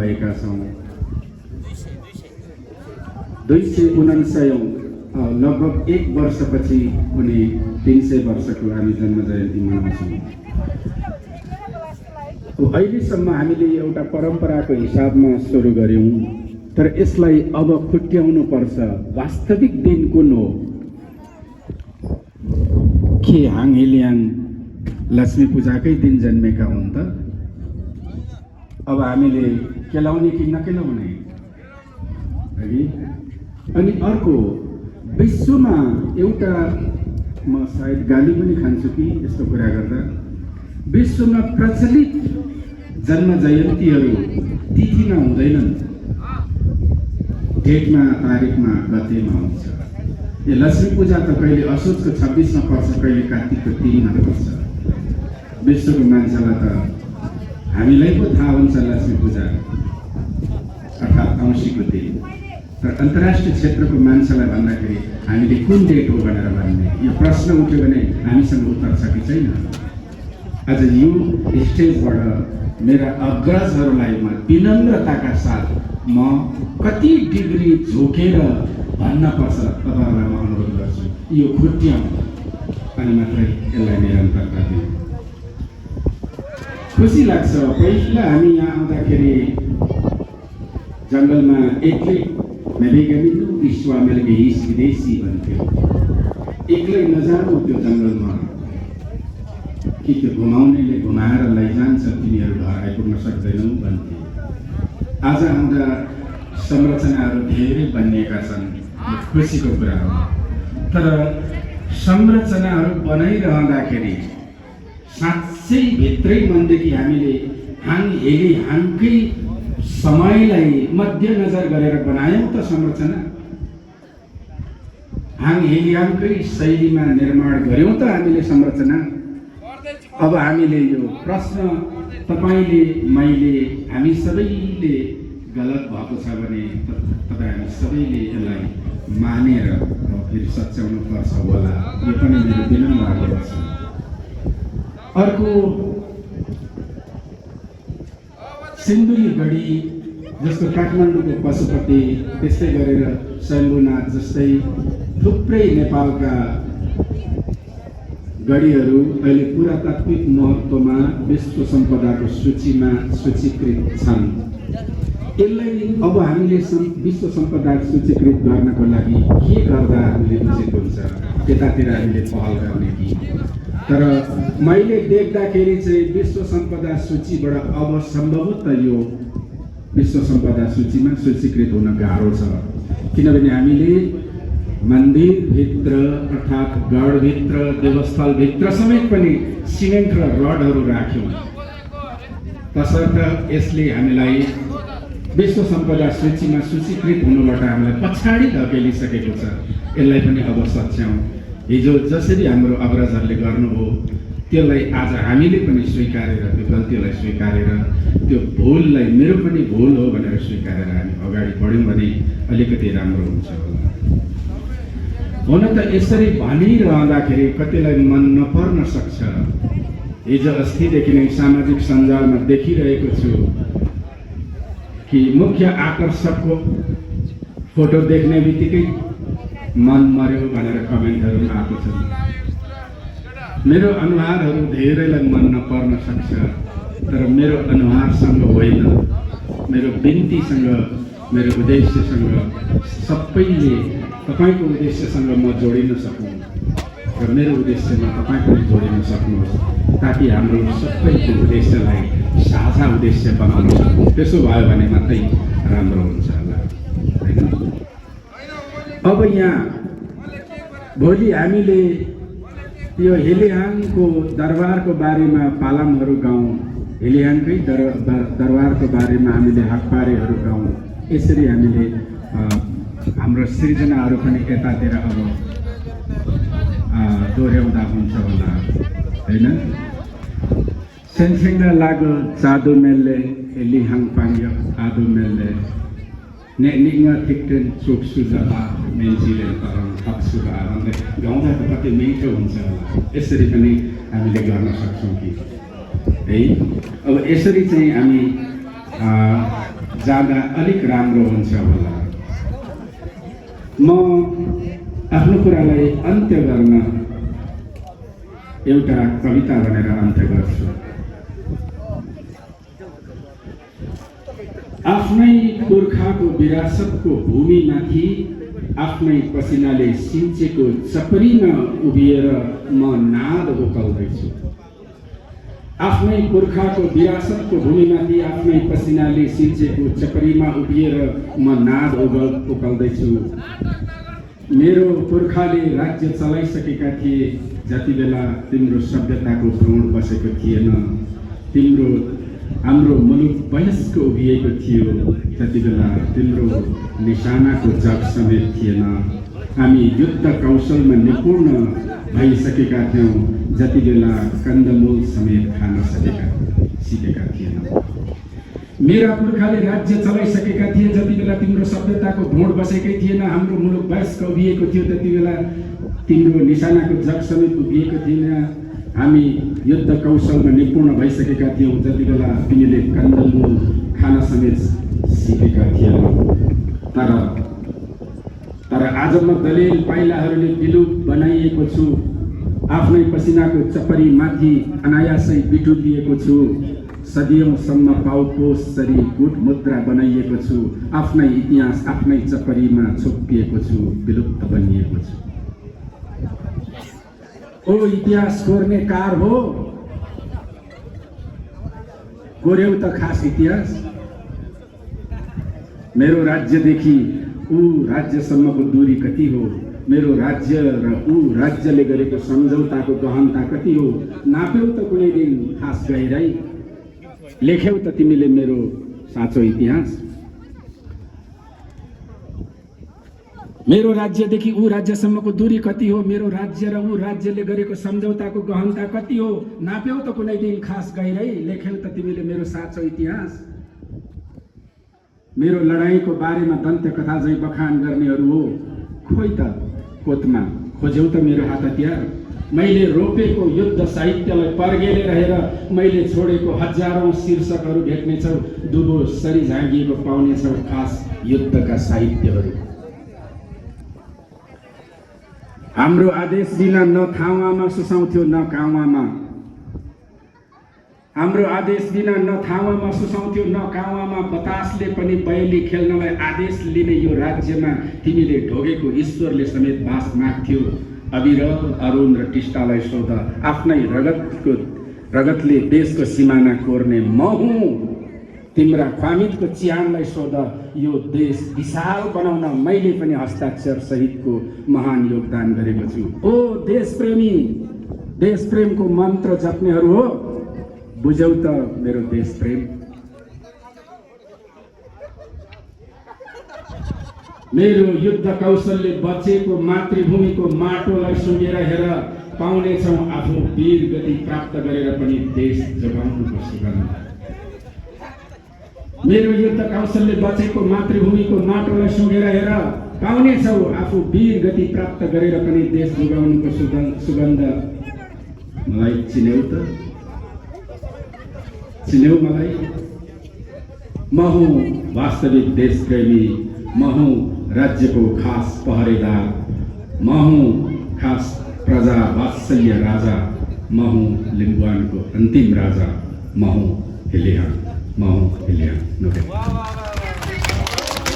भएका छौँ। 299 लगभग 1 वर्षपछि उनी 300 वर्षको हामी जन्म जयन्ती मनाउँछौँ। अहिलेसम्म हामीले एउटा परम्पराको हिसाबमा सुरु गर्यौँ, तर यसलाई अब खुट्याउनु पर्छ। वास्तविक दिन कुन हो? के हाङ हिल्याङ लक्ष्मी पूजाकै दिन जन्मेका हुन् त? अब हामीले केलाउने कि नकेलाउने? अनि अर्को, विश्वमा एउटा, म सायद गाली पनि खान्छु कि यस्तो कुरा गर्दा, विश्वमा प्रचलित जन्म जयन्तीहरू तिथिमा हुँदैनन्, डेटमा, तारिकमा, गतेमा हुन्छ। यो लक्ष्मी पूजा त कहिले असोजको 26मा पर्छ, कहिले कार्तिकको 3मा पर्छ। विश्वको मान्छेलाई त हामीलाई पो थाहा हुन्छ लक्ष्मी पूजा अर्थात् औँसीको दिन, तर अन्तर्राष्ट्रिय क्षेत्रको मान्छेलाई भन्दाखेरि हामीले कुन डेट हो भनेर भन्ने यो प्रश्न उठ्यो भने हामीसँग उत्तर छ कि छैन? आज यो स्टेजबाट मेरा अग्रजहरूलाई म विनम्रताका साथ म कति डिग्री झुकेर भन्न पर्छ तपाईँहरूलाई म अनुरोध गर्छु, यो खुट्याउँ अनि मात्रै यसलाई निरन्तरता दिउँ। खुसी लाग्छ। पहिला हामी यहाँ आउँदाखेरि जङ्गलमा एक्लै नभइकन विश्वमेलको हिस विदेशी भन्थ्यो। एक्लै नजानु त्यो जङ्गलमा, कि त्यो घुमाउनेले घुमाएर लैजान्छ, तिनीहरू घर आइपुग्न सक्दैनौ भन्थे। आज आउँदा संरचनाहरू धेरै बनिएका छन्, खुसीको कुरा हो। तर संरचनाहरू बनाइरहँदाखेरि साँच्चै भित्रै मनदेखि हामीले हाङ हेली हाङकै समयलाई मध्यनजर गरेर बनायौँ त संरचना? हाङ हेली हाङकै शैलीमा निर्माण गर्यौँ त हामीले संरचना? अब हामीले यो प्रश्न तपाईँले, मैले, हामी सबैले गलत भएको छ भने तपाईँ हामी सबैले यसलाई मानेर फेरि सच्याउनु पर्छ होला, यो पनि मेरो विनम्र आग्रह छ। अर्को, सिन्धुली गढी जस्तो काठमाडौँको पशुपति, त्यस्तै गरेर शम्भुनाथ जस्तै थुप्रै नेपालका गढीहरू अहिले पुरातात्विक महत्त्वमा विश्व सम्पदाको सूचीमा सूचीकृत छन्। यसलाई अब हामीले विश्व सम्पदा सूचीकृत गर्नको लागि के गर्दा हामीले उचित हुन्छ, त्यतातिर हामीले पहल गर्ने कि? तर मैले देख्दाखेरि चाहिँ विश्व सम्पदा सूचीबाट अब सम्भवतः यो विश्व सम्पदा सूचीमा सूचीकृत हुन गाह्रो छ, किनभने हामीले मन्दिरभित्र अर्थात् गढभित्र, देवस्थलभित्र समेत पनि सिमेन्ट र रडहरू राख्यौँ। तसर्थ यसले हामीलाई विश्व सम्पदा सूचीमा सूचीकृत हुनुबाट हामीलाई पछाडि धकेलिसकेको छ। यसलाई पनि अब सच्याउँ। हिजो जसरी हाम्रो अग्रजहरूले गर्नुभयो त्यसलाई आज हामीले पनि स्वीकारेर, त्यो गल्तीलाई स्वीकारेर, त्यो भुललाई मेरो पनि भुल हो भनेर स्वीकारेर हामी अगाडि बढ्यौँ भने अलिकति राम्रो हुन्छ होला। हुन त यसरी भनिरहँदाखेरि कतिलाई मन नपर्न सक्छ। हिजो अस्तिदेखि नै सामाजिक सञ्जालमा देखिरहेको छु कि मुख्य आकर्षकको फोटो देख्ने बित्तिकै मन मर्यो भनेर कमेन्टहरू आएको छ। मेरो अनुहारहरू धेरैलाई मन नपर्न सक्छ, तर मेरो अनुहारसँग होइन, मेरो बिन्तीसँग, मेरो उद्देश्यसँग सबैले तपाईँको उद्देश्यसँग म जोडिन सकौँ र मेरो उद्देश्यमा तपाईँ पनि जोडिन सक्नुहोस्, ताकि हाम्रो सबैको उद्देश्यलाई साझा उद्देश्य बनाउन सकौँ। त्यसो भयो भने मात्रै राम्रो हुन्छ होला, होइन? अब यहाँ भोलि हामीले यो हेलिहाङको दरबारको बारेमा पालामहरू गाउँ, हेलिहाङकै दरबारको बारेमा हामीले हाकपारेहरू गाउँ। यसरी हामीले हाम्रो सृजनाहरू पनि यतातिर अब दोहोऱ्याउँदा हुन्छ होला, होइन? सेन्सिङ लागो जादु मेलले हेलिहाङ पाङ्यो आदु मेलले नेक्निङमा थिक्टेन चोक सुझा मेन्सीले थप सुझा भन्दै गाउँदा त कति मिठो हुन्छ होला। यसरी पनि हामीले गर्न सक्छौँ कि है? अब यसरी चाहिँ हामी जाँदा अलिक राम्रो हुन्छ होला। म आफ्नो कुरालाई अन्त्य गर्न एउटा कविता भनेर अन्त्य गर्छु। आफ्नै पुर्खाको विरासतको भूमिमाथि आफ्नै पसिनाले सिन्चेको चपरीमा उभिएर म नाद उकाल्दैछु। आफ्नै पुर्खाको विरासतको भूमिमाथि आफ्नै पसिनाले सिन्चेको चपरीमा उभिएर म नाद उकाल्दैछु। मेरो पुर्खाले राज्य चलाइसकेका थिए जति बेला तिम्रो सभ्यताको भ्रमण बसेको थिएन। हाम्रो मुलुक वयस्क उभिएको थियो जति बेला तिम्रो निशानाको जग समेत थिएन। हामी युद्ध कौशलमा निपुण भइसकेका थियौँ जति बेला कन्दमूल समेत खान सिकेका थिएनौँ। मेरा पुर्खाले राज्य चलाइसकेका थिए जति बेला तिम्रो सभ्यताको भ्रमण बसेकै थिएन। हाम्रो मुलुक वयस्क उभिएको थियो त्यति बेला तिम्रो निशानाको जग समेत उभिएको थिएन। हामी युद्ध कौशलमा निपुण भइसकेका थियौँ जति बेला तिमीले कन्दमूल खान समेत सिकेका थिएनौ। तर आज म दलिल पाइलाहरूले विलुप बनाइएको छु। आफ्नै पसिनाको चपरी माथि अनायासै बिटुलिएको छु। सदियौँसम्म पाउपोसरी गुट मुद्रा बनाइएको छु। आफ्नै इतिहास आफ्नै चपरीमा छोपिएको छु, विलुप्त बनिएको छु। ओ इतिहास कोर्ने कार हो, कोर्यौ त खास इतिहास। मेरो राज्यदेखि ऊ राज्यसम्मको दूरी कति हो? मेरो राज्य र ऊ राज्यले गरेको सम्झौताको गहनता कति हो? नाप्यौ त कुनै दिन खास गहिराई, लेख्यौ त तिमीले मेरो साँचो इतिहास। मेरो राज्यदेखि ऊ राज्यसम्मको दूरी कति हो? मेरो राज्य र ऊ राज्यले गरेको सम्झौताको गहनता कति हो? नाप्यौ त कुनै दिन खास गहिराई, लेख्यौ त तिमीले मेरो साँचो इतिहास। मेरो लडाईँको बारेमा दन्त्य कथा झैँ बखान गर्नेहरू हो, खोइ त कोतमा खोज्यौ त मेरो हात हतियार। मैले रोपेको युद्ध साहित्यलाई पर्गेले रहेर मैले छोडेको हजारौं शीर्षकहरू भेट्नेछौ। दुबो सरी झाँगिएको पाउनेछौ खास युद्धका साहित्यहरू। हाम्रो आदेश बिना न थावामा सुसाउँथ्यो न कावामा। हाम्रो आदेश बिना न थावामा सुसाउँथ्यो न कावामा। बतासले पनि बयली खेल्नलाई आदेश लिने यो राज्यमा तिमीले ढोगेको ईश्वरले समेत बास माग्थ्यो। अविरल अरुण र टिस्टालाई सोध, आफ्नै रगतले देशको सिमाना कोर्ने म हुँ। तिम्रा ख्वामितको चिहानलाई सोध, यो देश विशाल बनाउन मैले पनि हस्ताक्षर सहितको महान योगदान गरेको छु। ओ देशप्रेमी, देशप्रेमको मन्त्र जप्नेहरू हो, बुझौ त मेरो देशप्रेम। मेरो युद्ध कौशलले बचेको मातृभूमिको माटोलाई सुँगेर हेर, पाउनेछौ आफू वीर गति प्राप्त गरेर पनि देश जोगाउनुको सुगन्ध। मेरो युद्ध कौशलले बचेको मातृभूमिको माटोलाई सुँगेर हेर, पाउनेछौ आफू वीर गति प्राप्त गरेर पनि देश जोगाउनुको सुगन्ध। मलाई चिन्यौ त? चिन्यौ मलाई? म हुँ वास्तविक देशप्रेमी, म हुँ राज्यको खास पहरेदार, म हुँ खास प्रजा वात्सल्य राजा, म हुँ लिम्बुवानको अन्तिम राजा, म हुँ हिलिया, म हुँ हिलिया।